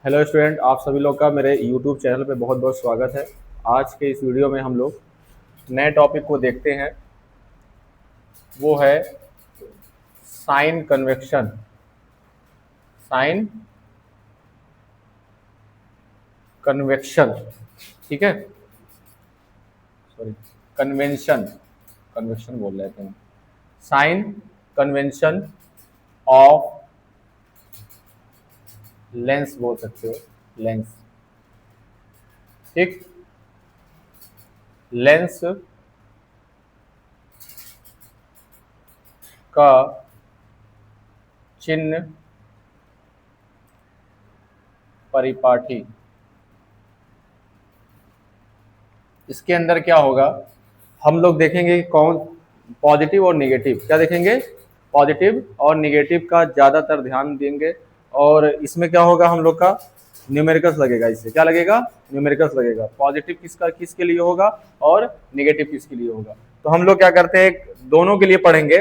Hello student, आप सभी लोग का मेरे यूट्यूब चैनल पे बहुत बहुत स्वागत है। आज के इस वीडियो में हम लोग नए टॉपिक को देखते हैं। वो है साइन कन्वेक्शन। साइन कन्वेक्शन, ठीक है। Sorry, convention. कन्वेक्शन बोल रहे थे हम। साइन कन्वेंशन ऑफ लेंस बोल सकते हो। लेंस, ठीक। लेंस का चिन्ह परिपाठी। इसके अंदर क्या होगा, हम लोग देखेंगे कि कौन पॉजिटिव और निगेटिव, क्या देखेंगे, पॉजिटिव और निगेटिव का ज़्यादातर ध्यान देंगे। और इसमें क्या होगा, हम लोग का न्यूमेरिकल्स लगेगा। इससे क्या लगेगा, न्यूमेरिकल्स लगेगा। पॉजिटिव किसके लिए होगा और निगेटिव किसके लिए होगा। तो हम लोग क्या करते हैं, दोनों के लिए पढ़ेंगे,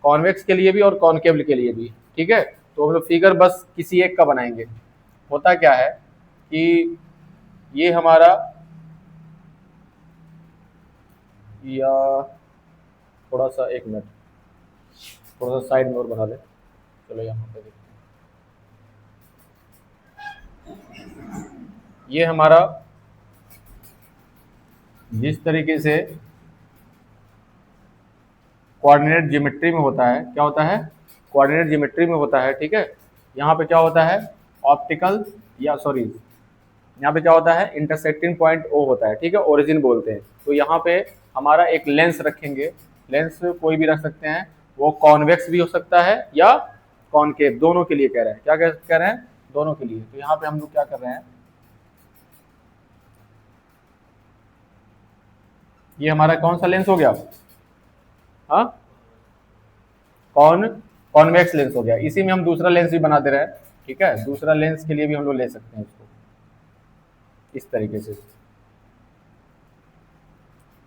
कॉन्वेक्स के लिए भी और कॉन्केव के लिए भी, ठीक है। तो हम लोग फिगर बस किसी एक का बनाएंगे। होता क्या है कि ये हमारा, या थोड़ा सा, एक मिनट, थोड़ा सा साइड में और बना ले। चलो यहाँ पे देखते हैं। ये हमारा जिस तरीके से कोऑर्डिनेट ज्योमेट्री में होता है, क्या होता है, कोऑर्डिनेट ज्योमेट्री में होता है, ठीक है। यहाँ पे क्या होता है, ऑप्टिकल, या सॉरी, यहाँ पे क्या होता है, इंटरसेक्टिंग पॉइंट ओ होता है, ठीक है, ओरिजिन बोलते हैं। तो यहाँ पे हमारा एक लेंस रखेंगे। लेंस कोई भी रख सकते हैं, वो कॉन्वेक्स भी हो सकता है या कॉनकेव, दोनों के लिए कह रहे हैं। क्या कह रहे हैं, दोनों के लिए। तो यहाँ पे हम लोग क्या कर रहे हैं, ये हमारा कौन सा लेंस हो गया, हाँ, कॉन्वेक्स लेंस हो गया। इसी में हम दूसरा लेंस भी बना दे रहे हैं, ठीक है। दूसरा लेंस के लिए भी हम लोग ले सकते हैं इसको इस तरीके से।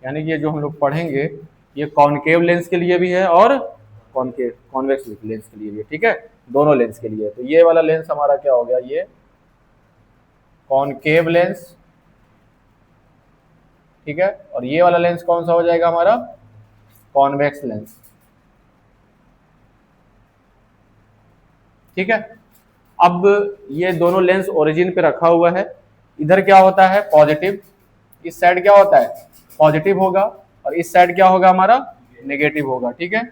यानी कि ये जो हम लोग पढ़ेंगे, ये कॉनकेव लेंस के लिए भी है और कॉन्वेक्स लेंस के लिए भी है, ठीक है, दोनों लेंस के लिए। तो ये वाला लेंस हमारा क्या हो गया, ये कॉनकेव लेंस, ठीक है। और ये वाला लेंस कौन सा हो जाएगा हमारा, कॉन्वेक्स लेंस, ठीक है। अब ये दोनों लेंस ओरिजिन पे रखा हुआ है। इधर क्या होता है, पॉजिटिव, इस साइड क्या होता है, पॉजिटिव होगा, और इस साइड क्या होगा हमारा, नेगेटिव होगा, ठीक है।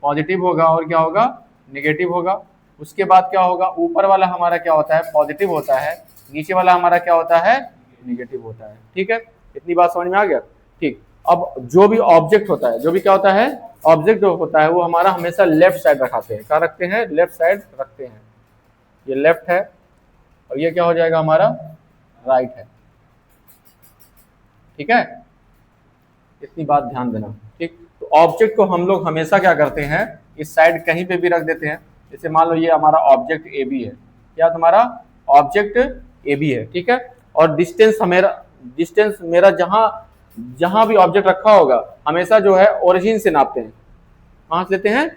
पॉजिटिव होगा और क्या होगा, नेगेटिव होगा। उसके बाद क्या होगा, ऊपर वाला हमारा क्या होता है, पॉजिटिव होता है, नीचे वाला हमारा क्या होता है, नेगेटिव होता है, ठीक है। इतनी बात समझ में आ गया, ठीक। अब जो भी ऑब्जेक्ट होता है, जो भी क्या होता है, ऑब्जेक्ट जो होता है, वो हमारा हमेशा लेफ्ट साइड रखाते हैं। क्या रखते हैं, लेफ्ट साइड रखते हैं। ये लेफ्ट है और ये क्या हो जाएगा हमारा, राइट है, ठीक है। इतनी बात ध्यान देना, ठीक। तो ऑब्जेक्ट को हम लोग हमेशा क्या करते हैं, इस साइड कहीं पे भी रख देते हैं। जैसे मान लो ये हमारा ऑब्जेक्ट ए बी है, क्या तुम्हारा ऑब्जेक्ट ए बी है, ठीक है। और डिस्टेंस मेरा जहां जहां भी ऑब्जेक्ट रखा होगा, हमेशा जो है ओरिजिन से नापते हैं। कहाँ से लेते हैं,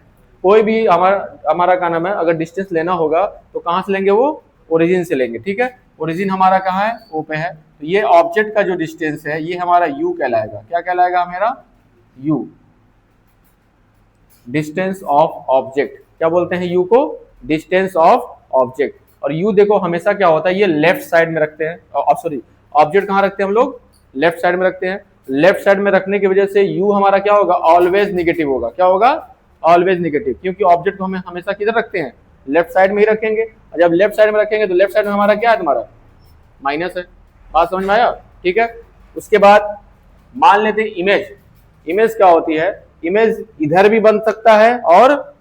कोई भी हमारा हमारा क्या नाम है, अगर डिस्टेंस लेना होगा तो कहाँ से लेंगे, वो ओरिजिन से लेंगे, ठीक है। ओरिजिन हमारा कहाँ है, ओ पे है। तो ये ऑब्जेक्ट का जो डिस्टेंस है, ये हमारा यू कहलाएगा। क्या कहलाएगा हमारा, यू, डिस्टेंस ऑफ ऑब्जेक्ट। क्या बोलते हैं यू को, डिस्टेंस ऑफ ऑब्जेक्ट। और यू देखो हमेशा क्या होता है, ये लेफ्ट साइड में रखते हैं, सॉरी, ऑब्जेक्ट कहाँ रखते हैं हम लोग, लेफ्ट साइड में रखते हैं। लेफ्ट साइड में रखने की वजह से यू हमारा क्या होगा, ऑलवेज निगेटिव होगा। क्या होगा, ऑलवेज निगेटिव, क्योंकि ऑब्जेक्ट को हमें हमेशा किधर रखते हैं, लेफ्ट साइड में ही रखेंगे। और जब लेफ्ट साइड में रखेंगे तो लेफ्ट साइड में हमारा क्या है, तुम्हारा माइनस है। बात समझ में आया, ठीक है। उसके बाद मान लेते हैं इमेज। इमेज क्या होती है, इमेज इधर भी बन सकता है, और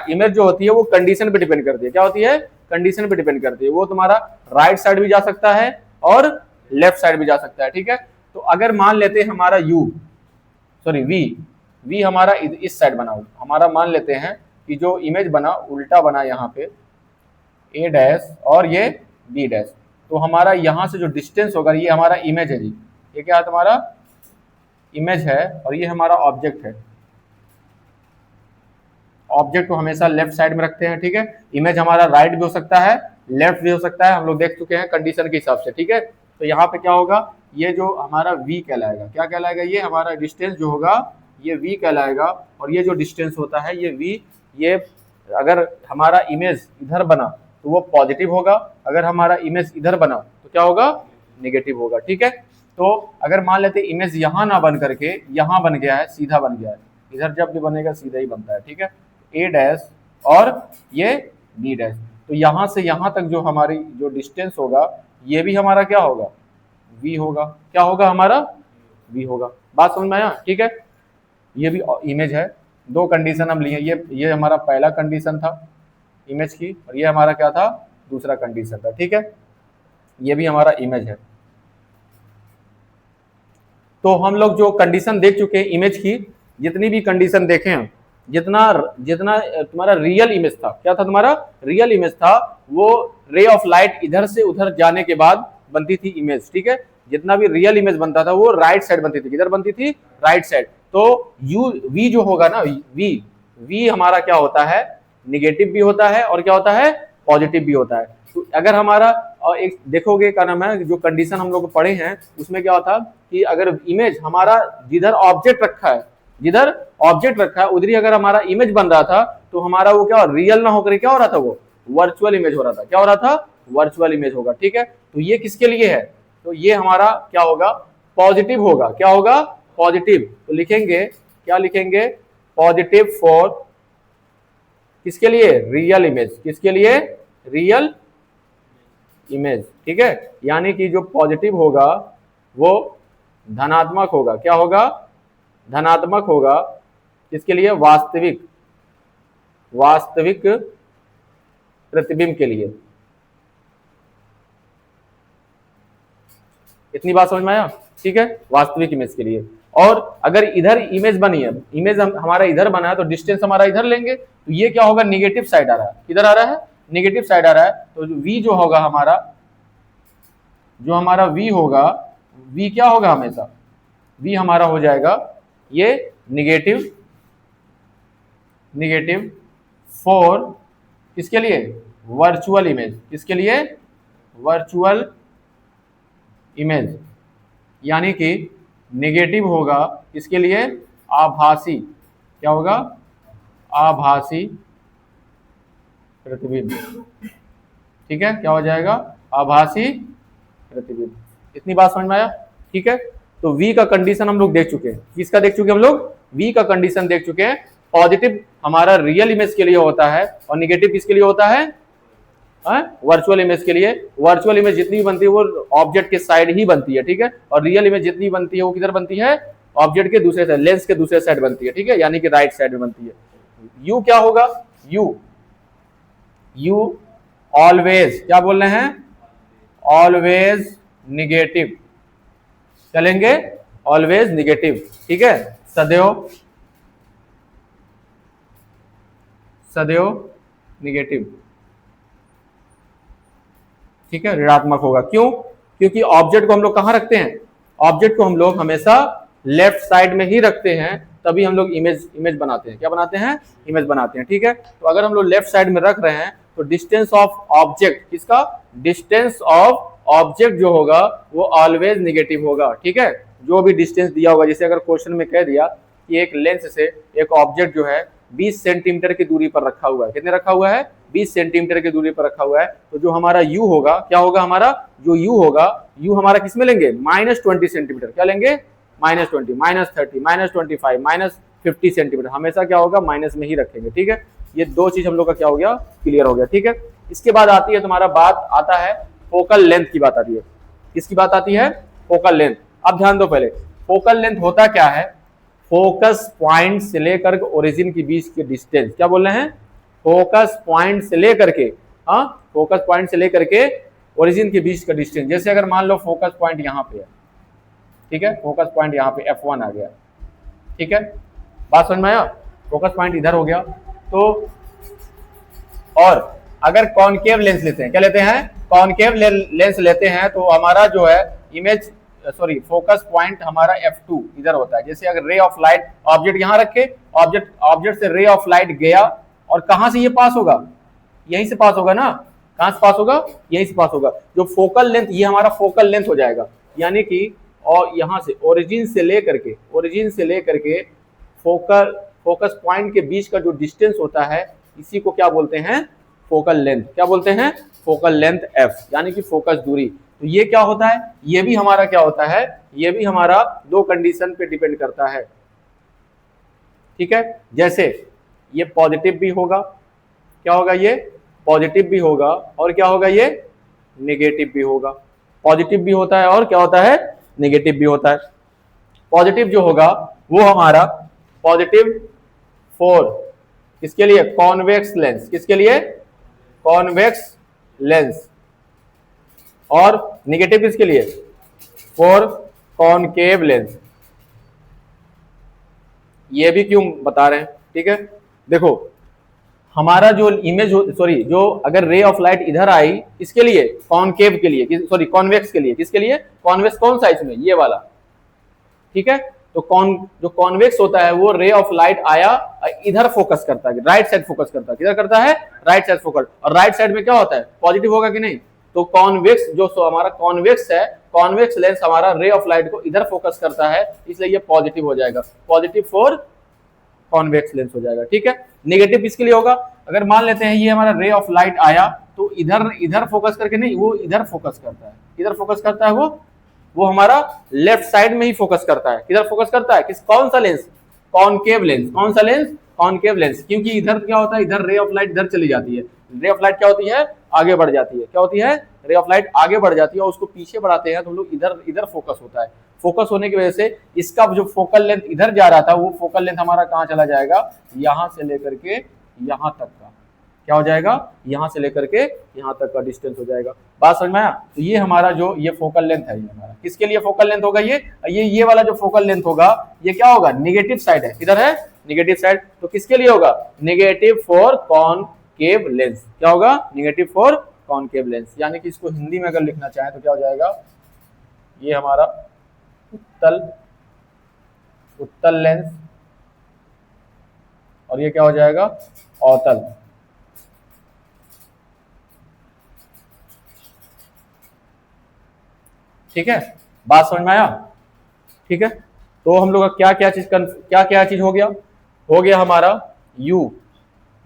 इमेज जो होती है वो कंडीशन पे डिपेंड करती है। क्या होती है, कंडीशन पे डिपेंड करती है। वो तुम्हारा राइट साइड भी जा सकता है और लेफ्ट साइड भी जा सकता है, ठीक है। तो अगर मान लेते हैं हमारा यू, सॉरी वी हमारा इस साइड बना हुआ, हमारा मान लेते हैं कि जो इमेज बना उल्टा बना, यहाँ पे ए डैश और ये बी डैश। तो हमारा यहाँ से जो डिस्टेंस होगा, ये हमारा इमेज है जी, ये क्या है तुम्हारा इमेज है, और ये हमारा ऑब्जेक्ट है। ऑब्जेक्ट को हमेशा लेफ्ट साइड में रखते हैं, ठीक है। इमेज हमारा राइट भी हो सकता है लेफ्ट भी हो सकता है, हम लोग देख चुके हैं कंडीशन के हिसाब से, ठीक है। तो यहाँ पे क्या होगा, ये जो हमारा v कहलाएगा, क्या कहलाएगा, ये हमारा डिस्टेंस जो होगा ये v कहलाएगा, और ये जो डिस्टेंस होता है ये v, ये अगर हमारा इमेज इधर बना तो वो पॉजिटिव होगा, अगर हमारा इमेज इधर बना तो क्या होगा, नेगेटिव होगा, ठीक है। तो अगर मान लेते इमेज यहाँ ना बन करके यहाँ बन गया है, सीधा बन गया है, इधर जब भी बनेगा सीधा ही बनता है, ठीक है, a डैश और ये b डैश, तो यहाँ से यहाँ तक जो हमारी जो डिस्टेंस होगा ये भी हमारा क्या होगा, v होगा, क्या होगा हमारा, v होगा। बात समझ में आया, ठीक है। ये भी इमेज है, दो कंडीशन हम लिए, ये हमारा पहला कंडीशन था इमेज की, और ये हमारा क्या था, दूसरा कंडीशन था, ठीक है। ये भी हमारा इमेज है। तो हम लोग जो कंडीशन देख चुके हैं इमेज की, जितनी भी कंडीशन देखे हैं, जितना जितना तुम्हारा रियल इमेज था, क्या था तुम्हारा रियल इमेज था, वो रे ऑफ लाइट इधर से उधर जाने के बाद बनती थी इमेज, ठीक है। जितना भी रियल इमेज बनता था वो राइट साइड बनती थी, किधर बनती थी, राइट साइड। तो यू वी जो होगा ना, वी हमारा क्या होता है, निगेटिव भी होता है और क्या होता है, पॉजिटिव भी होता है। तो अगर हमारा एक देखोगे क्या नाम है, जो कंडीशन हम लोग पढ़े हैं उसमें क्या होता कि अगर इमेज हमारा जिधर ऑब्जेक्ट रखा है, जिधर ऑब्जेक्ट रखा है उधर ही अगर हमारा इमेज बन रहा था, तो हमारा वो क्या रियल ना होकर क्या हो रहा था, वो वर्चुअल इमेज हो रहा था, क्या हो रहा था, वर्चुअल इमेज होगा, ठीक है। तो ये किसके लिए है, तो ये हमारा क्या होगा, पॉजिटिव होगा, क्या होगा, पॉजिटिव। तो लिखेंगे, क्या लिखेंगे, पॉजिटिव फॉर किसके लिए, रियल इमेज, किसके लिए, रियल इमेज, ठीक है। यानी कि जो पॉजिटिव होगा वो धनात्मक होगा, क्या होगा, धनात्मक होगा, किसके लिए, वास्तविक, वास्तविक प्रतिबिंब के लिए। इतनी बात समझ में आया, ठीक है, वास्तविक इमेज के लिए। और अगर इधर इमेज बनी है, इमेज हमारा इधर बना है, तो डिस्टेंस हमारा इधर लेंगे, तो ये क्या होगा, निगेटिव साइड आ रहा है, किधर आ रहा है, निगेटिव साइड आ रहा है। तो v जो होगा हमारा, जो हमारा v होगा, v क्या होगा हमेशा, v हमारा हो जाएगा ये निगेटिव, निगेटिव फॉर किसके लिए, वर्चुअल इमेज, किसके लिए, वर्चुअल इमेज। यानी कि नेगेटिव होगा इसके लिए, आभासी, क्या होगा, आभासी प्रतिबिंब, ठीक है, क्या हो जाएगा, आभासी प्रतिबिंब। इतनी बात समझ में आया, ठीक है। तो v का कंडीशन हम लोग देख चुके हैं, किसका देख चुके हैं हम लोग, v का कंडीशन देख चुके हैं। पॉजिटिव हमारा रियल इमेज के लिए होता है और निगेटिव किसके लिए होता है, वर्चुअल इमेज के लिए। वर्चुअल इमेज जितनी भी बनती है वो ऑब्जेक्ट के साइड ही बनती है, ठीक है, और रियल इमेज जितनी बनती है वो किधर बनती है, ऑब्जेक्ट के दूसरे साइड, लेंस के दूसरे साइड बनती है, ठीक है, यानी कि राइट साइड में बनती है। यू क्या होगा, यू ऑलवेज, क्या बोल रहे हैं, ऑलवेज निगेटिव, चलेंगे, ऑलवेज निगेटिव, ठीक है, सदैव, सदैव निगेटिव, ठीक है, ऋणात्मक होगा। क्यों, क्योंकि ऑब्जेक्ट को हम लोग कहां रखते हैं, ऑब्जेक्ट को हम लोग हमेशा लेफ्ट साइड में ही रखते हैं, तभी हम लोग इमेज बनाते हैं, क्या बनाते हैं, इमेज बनाते हैं, ठीक है। तो अगर हम लोग लेफ्ट साइड में रख रहे हैं तो डिस्टेंस ऑफ ऑब्जेक्ट, किसका, डिस्टेंस ऑफ ऑब्जेक्ट जो होगा वो ऑलवेज निगेटिव होगा, ठीक है। जो भी डिस्टेंस दिया होगा, जैसे अगर क्वेश्चन में कह दिया कि एक लेंस से एक ऑब्जेक्ट जो है 20 सेंटीमीटर की दूरी पर रखा हुआ है, कितने रखा हुआ है, 20 सेंटीमीटर की दूरी पर रखा हुआ है, तो जो हमारा u होगा, क्या होगा हमारा, जो u होगा, u हमारा किस में लेंगे, -20 सेंटीमीटर, क्या लेंगे, -20, -30, -25, -50 सेंटीमीटर, हमेशा क्या होगा, माइनस में ही रखेंगे, ठीक है। ये दो चीज हम लोग का क्या हो गया, क्लियर हो गया, ठीक है। इसके बाद आती है तुम्हारा बात, आता है फोकल लेंथ की बात आती है, किसकी बात आती है, फोकल लेंथ। अब ध्यान दो, पहले फोकल लेंथ होता क्या है, फोकस पॉइंट से लेकर ओरिजिन के बीच के डिस्टेंस, क्या बोल रहे हैं, फोकस पॉइंट से लेकर के, हाँ, फोकस पॉइंट से लेकर के ओरिजिन के बीच का डिस्टेंस। जैसे अगर मान लो फोकस पॉइंट यहाँ पे है, ठीक है, फोकस पॉइंट यहाँ पे F1 आ गया, ठीक है, बात समझ में आया, फोकस पॉइंट इधर हो गया। तो और अगर कॉनकेव लेंस लेते हैं, क्या लेते हैं, कॉनकेव लेंस लेते हैं, तो हमारा जो है इमेज, सॉरी, फोकस पॉइंट हमारा F2 इधर होता है। जैसे अगर रे ऑफ लाइट, ऑब्जेक्ट यहां रखे, ऑब्जेक्ट से रे ऑफ लाइट गया और कहां से ये पास होगा, यहीं से पास होगा ना, कहां से पास होगा, यहीं से पास होगा। जो फोकल लेंथ, ये हमारा फोकल लेंथ हो जाएगा, यानी कि और यहां से ओरिजिन से लेकर के फोकस पॉइंट के बीच का जो डिस्टेंस होता है, इसी को क्या बोलते हैं, फोकल लेंथ। क्या बोलते हैं, फोकल लेंथ एफ, यानी कि फोकस दूरी। तो ये क्या होता है, ये भी हमारा क्या होता है, ये भी हमारा दो कंडीशन पे डिपेंड करता है, ठीक है। जैसे ये पॉजिटिव भी होगा, क्या होगा, ये पॉजिटिव भी होगा, और क्या होगा, ये नेगेटिव भी होगा। पॉजिटिव भी होता है और क्या होता है, नेगेटिव भी होता है। पॉजिटिव जो होगा वो हमारा पॉजिटिव फॉर किसके लिए, कॉन्वेक्स लेंस, किसके लिए, कॉन्वेक्स लेंस। और नेगेटिव किसके लिए, फॉर कॉनकेव लेंस। ये भी क्यों बता रहे हैं, ठीक है। देखो हमारा जो इमेज, सॉरी, जो अगर रे ऑफ लाइट इधर आई, इसके लिए, कॉनकेव के लिए, सॉरी कॉन्वेक्स के लिए, किसके लिए, कॉन्वेक्स कौन सा इसमें, ये वाला, ठीक है। तो जो कॉन्वेक्स होता है वो रे ऑफ लाइट आया, इधर फोकस करता है, राइट साइड फोकस करता है, किधर करता है, राइट साइड फोकस। और राइट साइड में क्या होता है, पॉजिटिव होगा कि नहीं। तो कॉन्वेक्स जो हमारा कॉन्वेक्स है, कॉन्वेक्स लेंस हमारा रे ऑफ लाइट को इधर फोकस करता है, इसलिए ये पॉजिटिव हो जाएगा, पॉजिटिव फॉर कॉन्वेक्स लेंस हो जाएगा, ठीक है। नेगेटिव किसके लिए होगा, अगर मान लेते हैं ये हमारा रे ऑफ लाइट आया, तो इधर फोकस करके नहीं, वो इधर फोकस करता है, इधर फोकस करता है, वो हमारा लेफ्ट साइड में ही फोकस करता है। किधर फोकस करता है, कौन सा लेंस, कॉनकेव लेंस। कौन सा लेंस, कॉनकेव लेंस, क्योंकि इधर क्या होता है, इधर रे ऑफ लाइट इधर चली जाती है, रे ऑफ लाइट क्या होती है, आगे बढ़ जाती है, क्या होती है, रे ऑफ लाइट आगे बढ़ जाती है, और उसको पीछे बढ़ाते हैं तो हम लोग इधर फोकस होता है। फोकस होने की वजह से इसका जो फोकल लेंथ इधर जा रहा था, वो फोकल लेंथ हमारा कहां चला जाएगा, यहां से लेकर के यहां तक का, क्या हो जाएगा, यहां से लेकर के यहां तक का डिस्टेंस हो जाएगा। बात समझ में आया। तो ये हमारा जो ये फोकल लेंथ है, ये हमारा किसके लिए फोकल लेंथ होगा, ये वाला जो फोकल लेंथ होगा, ये क्या होगा, नेगेटिव साइड है, किधर है, नेगेटिव साइड। तो किसके लिए होगा, नेगेटिव फॉर कॉनकेव लेंस। क्या होगा, नेगेटिव फॉर कॉनकेव लेंस। यानी कि इसको हिंदी में अगर लिखना चाहे तो क्या हो जाएगा, ये हमारा उत्तल लेंस, और ये क्या हो जाएगा, अवतल। ठीक है, बात समझ में आया, ठीक है। तो हम लोग का क्या क्या चीज हो गया हमारा यू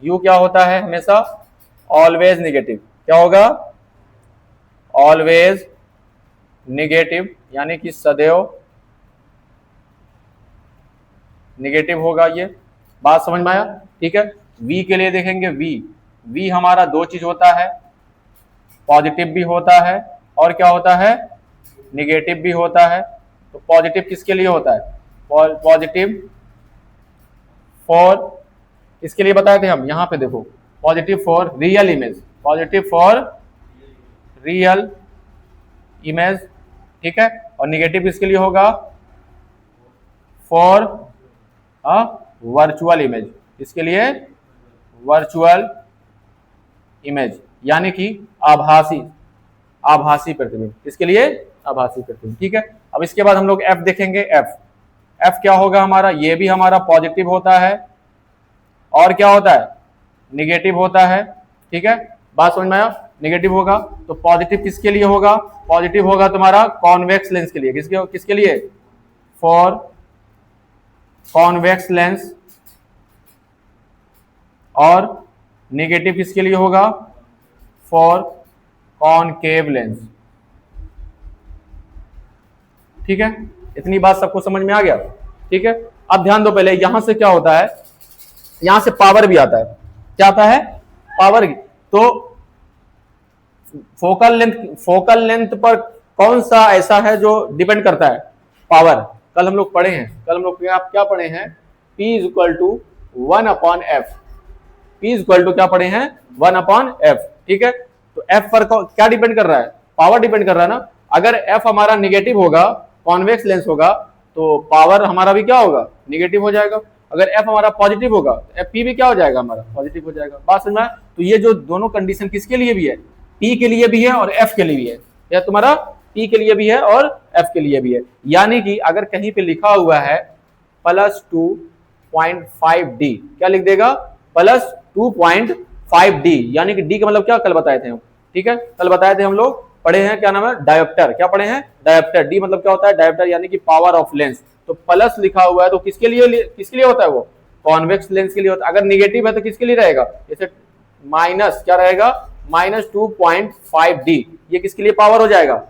क्या होता है, हमेशा ऑलवेज नेगेटिव। क्या होगा, ऑलवेज नेगेटिव, यानी कि सदैव नेगेटिव होगा ये। बात समझ में आया, ठीक है। वी के लिए देखेंगे, वी हमारा दो चीज होता है, पॉजिटिव भी होता है और क्या होता है, नेगेटिव भी होता है। तो पॉजिटिव किसके लिए होता है, पॉजिटिव फॉर, इसके लिए बताए थे हम, यहां पे देखो, positive for real image, positive for real image, ठीक है। और नेगेटिव इसके लिए होगा फॉर वर्चुअल इमेज, इसके लिए वर्चुअल इमेज, यानी कि आभासी प्रतिबिंब, इसके लिए आभासी प्रतिबिंब, ठीक है। अब इसके बाद हम लोग एफ देखेंगे। एफ क्या होगा हमारा, ये भी हमारा पॉजिटिव होता है और क्या होता है, नेगेटिव होता है, ठीक है। बात समझ में आया, नेगेटिव होगा। तो पॉजिटिव किसके लिए होगा, पॉजिटिव होगा तुम्हारा कॉन्वेक्स लेंस के लिए, किसके लिए, फॉर कॉन्वेक्स लेंस। और नेगेटिव किसके लिए होगा, फॉर कॉनकेव लेंस, ठीक है। इतनी बात सबको समझ में आ गया, ठीक है। अब ध्यान दो, पहले यहां से क्या होता है, यहां से पावर भी आता है, क्या आता है, पावर। तो फोकल लेंथ पर कौन सा ऐसा है जो डिपेंड करता है, पावर। कल हम लोग पढ़े हैं, क्या पढ़े हैं, P equal to 1/f, P equal to क्या पढ़े हैं, 1/f, ठीक है। तो f पर क्या डिपेंड कर रहा है, पावर डिपेंड कर रहा है ना। अगर f हमारा निगेटिव होगा, कॉन्वेक्स लेंस होगा, तो पावर हमारा भी क्या होगा, निगेटिव हो जाएगा। अगर f हमारा पॉजिटिव होगा तो P भी क्या हो जाएगा, हमारा पॉजिटिव हो जाएगा। बात समझ में आया। तो ये जो दोनों कंडीशन किसके लिए भी है, P के लिए भी है और f के लिए भी है, या तुम्हारा P के लिए भी है और f के लिए भी है। यानी कि अगर कहीं पे लिखा हुआ है +2.5D, क्या लिख देगा, +2.5D, यानी कि D का मतलब क्या कल बताए थे हम, ठीक है, कल बताए थे हम लोग, पढ़े हैं, क्या नाम है, डायोप्टर। क्या पढ़े हैं, डायोप्टर। डी मतलब क्या होता है, डायोप्टर यानी कि पावर ऑफ लेंस। तो प्लस लिखा हुआ है तो किसके लिए होता है, वो कॉन्वेक्स लेंस के लिए होता है। अगर निगेटिव है तो किसके लिए रहेगा, जैसे माइनस क्या रहेगा, -2.5D, ये किसके लिए पावर हो जाएगा,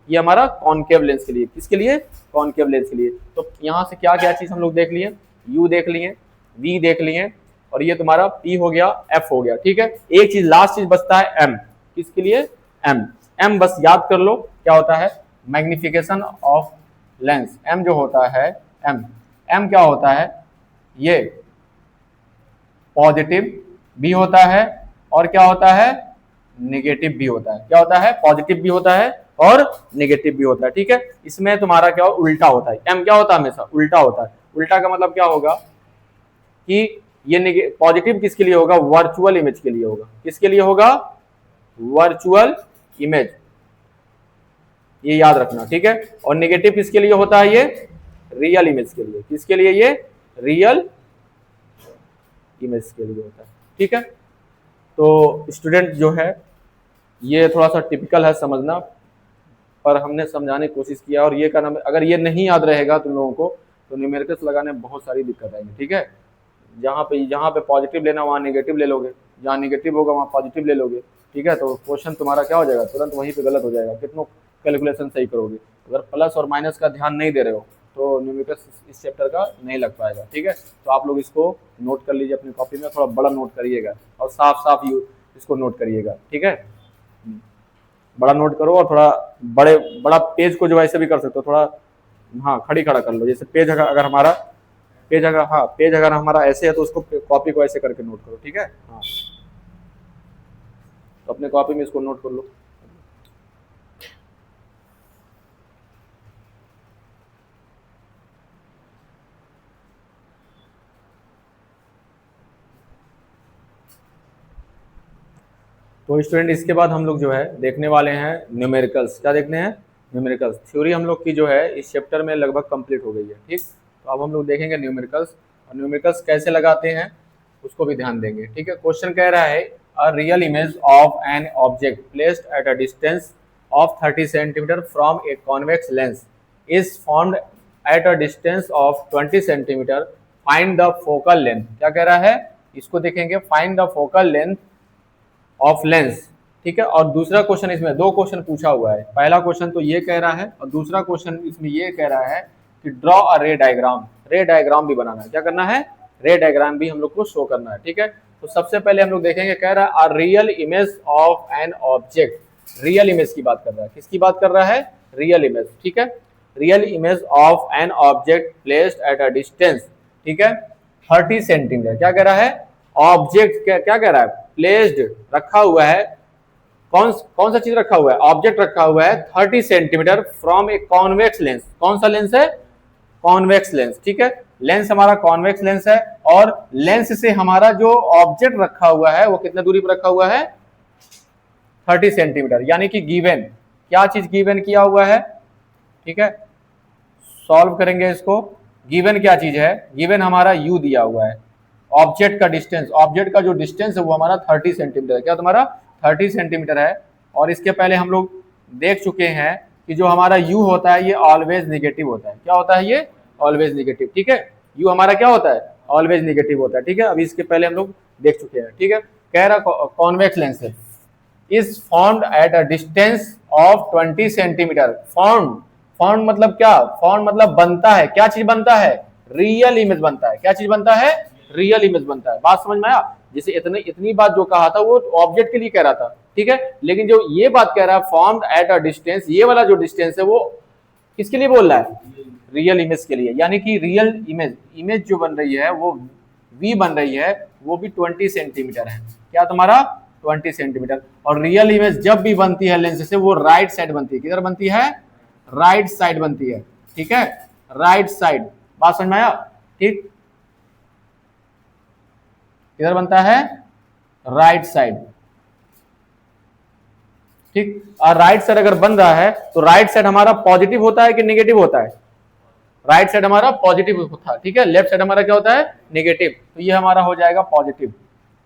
ये हमारा कॉनकेव लेंस के लिए। किसके लिए, कॉनकेव लेंस के लिए। तो यहां से क्या क्या चीज हम लोग देख लिए, U देख लिए, V देख लिए, और ये तुम्हारा P हो गया, F हो गया। ठीक है, एक चीज लास्ट चीज बचता है M, किसके लिए, M। M बस याद कर लो क्या होता है, मैग्निफिकेशन ऑफ लेंस। M जो होता है, M क्या होता है, ये पॉजिटिव भी होता है और क्या होता है, नेगेटिव भी होता है। क्या होता है, पॉजिटिव भी होता है और नेगेटिव भी होता है। ठीक है, इसमें तुम्हारा क्या उल्टा होता है, एम क्या होता है, हमेशा उल्टा होता है। उल्टा का मतलब क्या होगा कि ये पॉजिटिव किसके लिए होगा, वर्चुअल इमेज के लिए होगा। किसके लिए होगा, वर्चुअल इमेज, ये याद रखना। ठीक है, और नेगेटिव किसके लिए होता है, ये रियल इमेज के लिए। किसके लिए, ये रियल इमेज के लिए होता है। ठीक है, तो स्टूडेंट जो है ये थोड़ा सा टिपिकल है समझना, पर हमने समझाने की कोशिश किया। और ये का नाम, अगर ये नहीं याद रहेगा तुम लोगों को तो न्यूमेरिकल्स लगाने में बहुत सारी दिक्कत आएगी। ठीक है, जहाँ पे पॉजिटिव लेना वहाँ नेगेटिव ले लोगे, जहाँ नेगेटिव होगा वहाँ पॉजिटिव ले लोगे। ठीक है, तो क्वेश्चन तुम्हारा क्या हो जाएगा, तुरंत वहीं पे गलत हो जाएगा, कितनों कैलकुलेशन सही करोगे। अगर प्लस और माइनस का ध्यान नहीं दे रहे हो तो न्यूमेरिकल्स इस चैप्टर का नहीं लग पाएगा। ठीक है, तो आप लोग इसको नोट कर लीजिए अपनी कॉपी में, थोड़ा बड़ा नोट करिएगा और साफ साफ इसको नोट करिएगा। ठीक है, बड़ा नोट करो और थोड़ा बड़ा पेज को जो ऐसे भी कर सकते हो, थोड़ा हाँ खड़ा कर लो। जैसे पेज अगर हमारा ऐसे है तो उसको कॉपी को ऐसे करके नोट करो। ठीक है, हाँ, तो अपने कॉपी में इसको नोट कर लो। तो स्टूडेंट इसके बाद हम लोग जो है देखने वाले हैं न्यूमेरिकल्स। क्या देखने हैं, न्यूमेरिकल्स। थ्योरी हम लोग की जो है इस चैप्टर में लगभग कंप्लीट हो गई है। ठीक, तो अब हम लोग देखेंगे न्यूमेरिकल्स, और न्यूमेरिकल्स कैसे लगाते हैं उसको भी ध्यान देंगे। ठीक है, क्वेश्चन कह रहा है a real image of an object placed at a distance of 30 centimetre from a convex lens is formed at a distance of 20 centimetre, find the focal length. क्या कह रहा है, इसको देखेंगे, find the focal length of lens. ठीक है, और दूसरा क्वेश्चन, इसमें दो क्वेश्चन पूछा हुआ है। पहला क्वेश्चन तो ये कह रहा है और दूसरा क्वेश्चन इसमें ये कह रहा है कि ड्रॉ अ रे डायग्राम। रे डायग्राम भी बनाना है, क्या करना है, रे डायग्राम भी हम लोग को शो करना है। ठीक है, तो सबसे पहले हम लोग देखेंगे, कह रहा है a real image of an object. Real image की बात कर रहा है, किसकी बात कर रहा है, रियल इमेज। ठीक है, real image of an object placed at a distance, ठीक है, 30 सेंटीमीटर। क्या कह रहा है, ऑब्जेक्ट क्या कह रहा है, प्लेस्ड रखा हुआ है, कौन सा चीज रखा हुआ है, ऑब्जेक्ट रखा हुआ है 30 centimetre from a convex lens. कौन सा लेंस है, कॉन्वेक्स लेंस। ठीक है, लेंस हमारा कॉन्वेक्स लेंस है, और लेंस से हमारा जो ऑब्जेक्ट रखा हुआ है वो कितने दूरी पर रखा हुआ है, 30 सेंटीमीटर। यानी कि गिवन, क्या चीज गिवन किया हुआ है। ठीक है, सॉल्व करेंगे इसको। गिवन क्या चीज है, गिवन हमारा u दिया हुआ है, ऑब्जेक्ट का डिस्टेंस, ऑब्जेक्ट का जो डिस्टेंस है वो हमारा 30 सेंटीमीटर है। क्या तुम्हारा 30 सेंटीमीटर है। और इसके पहले हम लोग देख चुके हैं कि जो हमारा u होता है ये ऑलवेज निगेटिव होता है। क्या होता है, ये ऑलवेज निगेटिव। ठीक है, u हमारा क्या होता है, ऑलवेज निगेटिव होता है। ठीक है, अभी इसके पहले हम लोग देख चुके हैं। ठीक है, कह रहा कॉन्वेक्स लेंस है, is formed at a distance of 20 centimetre. Formed मतलब क्या, फॉर्म्ड मतलब बनता है, क्या चीज बनता है, रियल इमेज बनता है। क्या चीज बनता है, रियल इमेज बनता है। बात समझ में आया, जैसे इतनी बात जो कहा था वो ऑब्जेक्ट के लिए कह रहा था। ठीक है, लेकिन जो ये बात कह रहा है फॉर्म्ड एट अ डिस्टेंस, ये वाला जो डिस्टेंस है वो किसके लिए बोल रहा है, रियल इमेज के लिए। यानी कि रियल इमेज जो बन रही है वो v बन रही है, वो भी 20 सेंटीमीटर है। क्या तुम्हारा 20 सेंटीमीटर। और रियल इमेज जब भी बनती है लेंस से वो राइट साइड बनती है। किधर बनती है, राइट साइड बनती है। ठीक है, राइट साइड। बात समझ में आया, ठीक, किधर बनता है, राइट साइड। ठीक, और राइट साइड अगर बन रहा है तो राइट साइड हमारा पॉजिटिव होता है कि नेगेटिव होता है, राइट साइड हमारा पॉजिटिव होता है। ठीक है, लेफ्ट साइड हमारा क्या होता है, नेगेटिव। तो ये हमारा हो जाएगा पॉजिटिव।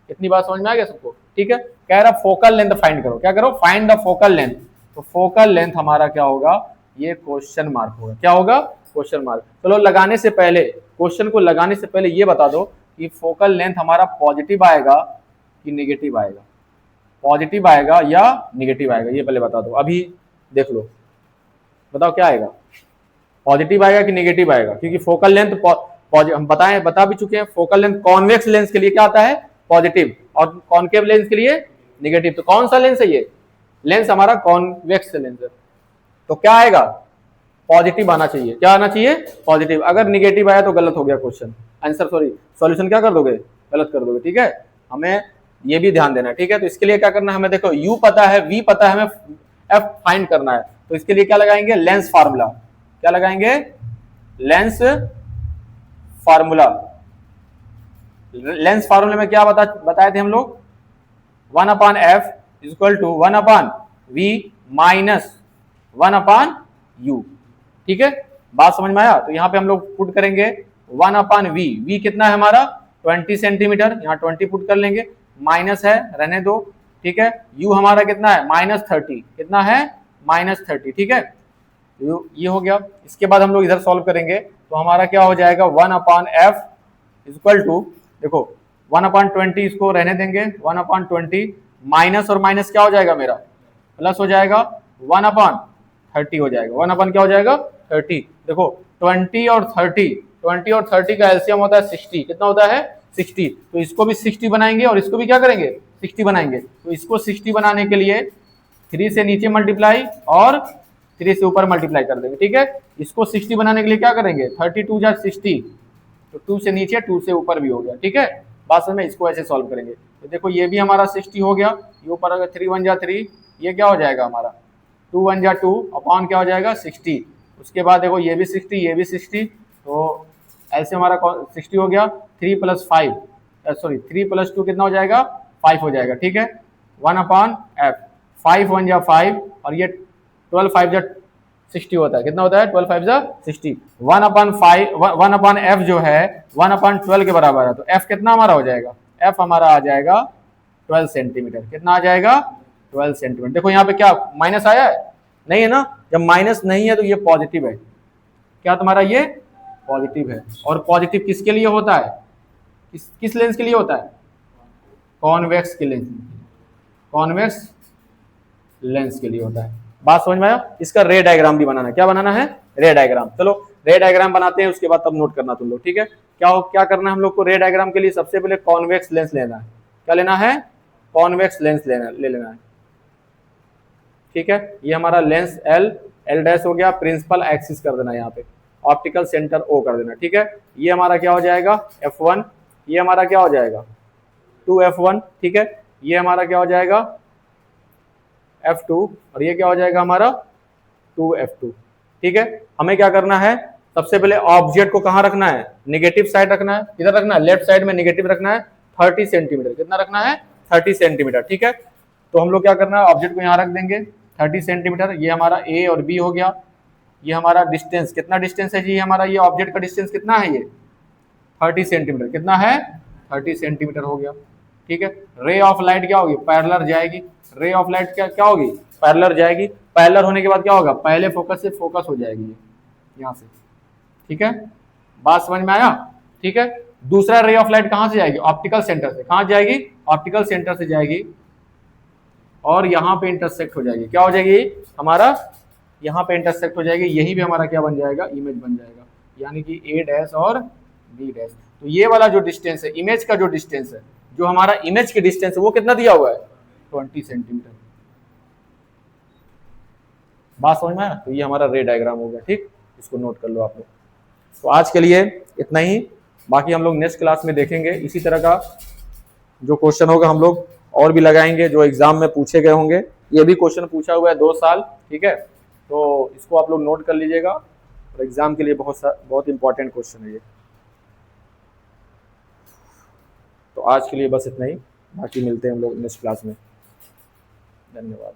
इतनी बात समझ में आ गया सबको। ठीक है। कह रहा फोकल लेंथ फाइंड करो, क्या करो, फाइंड द फोकल लेंथ। तो फोकल लेंथ हमारा क्या होगा, ये क्वेश्चन मार्क होगा, क्या होगा, क्वेश्चन मार्क। चलो लगाने से पहले, क्वेश्चन को लगाने से पहले ये बता दो कि फोकल लेंथ हमारा पॉजिटिव आएगा कि नेगेटिव आएगा, पॉजिटिव आएगा या नेगेटिव आएगा, ये पहले बता दो। अभी देख लो, बताओ क्या आएगा, पॉजिटिव आएगा कि नेगेटिव आएगा, क्योंकि फोकल लेंथ हम बता भी चुके हैं, फोकल लेंथ कॉन्वेक्स लेंस के लिए क्या आता है, पॉजिटिव, और कॉन्केव लेंस के लिए नेगेटिव। तो कौन सा लेंस है ये, लेंस हमारा कॉन्वेक्स लेंस है, तो क्या आएगा, पॉजिटिव आना चाहिए, क्या आना चाहिए, पॉजिटिव। अगर नेगेटिव आया तो गलत हो गया क्वेश्चन, आंसर सॉरी सॉल्यूशन क्या कर दोगे, गलत कर दोगे, ठीक है। हमें ये भी ध्यान देना है, ठीक है। तो इसके लिए क्या करना है, हमें देखो u पता है, v पता है, हमें f फाइंड करना है। तो इसके लिए क्या लगाएंगे, लेंस फार्मूला, क्या लगाएंगे, लेंस फार्मूला। लेंस फार्मूले में क्या बताए थे हम लोग, 1/f equal to 1/v minus 1/u, ठीक है, बात समझ में आया। तो यहाँ पे हम लोग पुट करेंगे 1/v, v कितना है हमारा 20 सेंटीमीटर, यहाँ 20 पुट कर लेंगे, माइनस है रहने दो, ठीक है। u हमारा कितना है -30, कितना है -30, ठीक है, ये हो गया। इसके बाद हम लोग इधर सॉल्व करेंगे, तो हमारा क्या हो जाएगा 1/f इक्वल टू, देखो 1/20 इसको रहने देंगे, 1/20 माइनस और माइनस क्या हो जाएगा मेरा, प्लस हो जाएगा, 1/30 हो जाएगा, 1 क्या हो जाएगा 30। देखो 20 और 30 का एलसीएम होता है 60, कितना होता है 60। तो इसको भी 60 बनाएंगे और इसको भी क्या करेंगे 60 बनाएंगे। तो इसको 60 बनाने के लिए 3 से नीचे मल्टीप्लाई और 3 से ऊपर मल्टीप्लाई कर देंगे, ठीक है। इसको 60 बनाने के लिए क्या करेंगे, 32 जा 60, तो 2 से नीचे 2 से ऊपर भी हो गया, ठीक है। बात समझ में, इसको ऐसे सॉल्व करेंगे। तो देखो ये भी हमारा 60 हो गया, ये ऊपर अगर 3 1 जा 3, ये क्या हो जाएगा हमारा 2 1 जा 2 अपॉन क्या हो जाएगा 60। उसके बाद देखो ये भी 60, ये भी 60, तो ऐसे हमारा 60 हो गया, 3 + 5 सॉरी 3 + 2 कितना हो जाएगा 5 हो जाएगा, ठीक है। 1/f, 5 1 जा 5 और ये 12 5 जा 60 होता है, कितना होता है 12 5 जा 60। 1/f जो है 1/12 के बराबर है, तो f कितना हमारा हो जाएगा, f हमारा आ जाएगा 12 सेंटीमीटर, कितना आ जाएगा 12 सेंटीमीटर। देखो यहाँ पे क्या माइनस आया है, नहीं है ना, जब माइनस नहीं है तो ये पॉजिटिव है, क्या तुम्हारा ये पॉजिटिव है। और पॉजिटिव किसके लिए होता है, किस लेंस के लिए होता है, कॉन्वेक्स के लेंस, कॉन्वेक्स लेंस के लिए होता है। बात समझ में आया। इसका रे डायग्राम भी बनाना है, क्या बनाना है, रे डायग्राम। चलो रे डायग्राम बनाते हैं, उसके बाद तब नोट करना तुम लोग, ठीक है। क्या करना है हम लोग को, रे डायग्राम के लिए सबसे पहले कॉन्वेक्स लेंस लेना है, क्या लेना है, कॉन्वेक्स लेंस ले लेना है, ठीक है। ये हमारा लेंस एल डैश हो गया, प्रिंसिपल एक्सिस कर देना यहाँ पे, ऑप्टिकल सेंटर ओ कर देना, ठीक है। ये हमारा क्या हो जाएगा f1, ये हमारा क्या हो जाएगा 2f1, ठीक है। ये हमारा क्या हो जाएगा f2 और ये क्या हो जाएगा हमारा 2f2, ठीक है। हमें क्या करना है, सबसे पहले ऑब्जेक्ट को कहाँ रखना है, नेगेटिव साइड रखना है, किधर रखना है, लेफ्ट साइड में नेगेटिव रखना है, 30 सेंटीमीटर, कितना रखना है 30 सेंटीमीटर, ठीक है। तो हम लोग क्या करना है, ऑब्जेक्ट को यहाँ रख देंगे 30 सेंटीमीटर। ये हमारा ए और बी हो गया, ये हमारा डिस्टेंस, कितना डिस्टेंस है जी हमारा, ये ऑब्जेक्ट का डिस्टेंस कितना है, ये 30 सेंटीमीटर, कितना है 30 सेंटीमीटर हो गया, ठीक है। रे ऑफ लाइट क्या होगी, पैरेलल जाएगी, रे ऑफ लाइट क्या होगी, पैरेलल जाएगी। पैरेलल होने के बाद क्या होगा, पहले फोकस से फोकस हो जाएगी ये यहाँ से, ठीक है। बात समझ में आया, ठीक है। दूसरा रे ऑफ लाइट कहाँ से जाएगी, ऑप्टिकल सेंटर से, कहाँ जाएगी, ऑप्टिकल सेंटर से जाएगी और यहाँ पे इंटरसेक्ट हो जाएगी, क्या हो जाएगी हमारा, यहाँ पे इंटरसेक्ट हो जाएगी, यही भी हमारा क्या बन जाएगा, इमेज बन जाएगा, यानी कि ए डैश और बी डैश। तो ये वाला जो डिस्टेंस है, इमेज का जो डिस्टेंस है, जो हमारा इमेज की डिस्टेंस है वो कितना दिया हुआ है 20 सेंटीमीटर। बात समझ में आया। तो ये हमारा रे डायग्राम हो गया, ठीक, इसको नोट कर लो आप लोग। तो आज के लिए इतना ही, बाकी हम लोग नेक्स्ट क्लास में देखेंगे। इसी तरह का जो क्वेश्चन होगा हम लोग और भी लगाएंगे, जो एग्जाम में पूछे गए होंगे। ये भी क्वेश्चन पूछा हुआ है 2 साल, ठीक है, तो इसको आप लोग नोट कर लीजिएगा, और एग्जाम के लिए बहुत इंपॉर्टेंट क्वेश्चन है ये। तो आज के लिए बस इतना ही, बाकी मिलते हैं हम लोग नेक्स्ट क्लास में। धन्यवाद।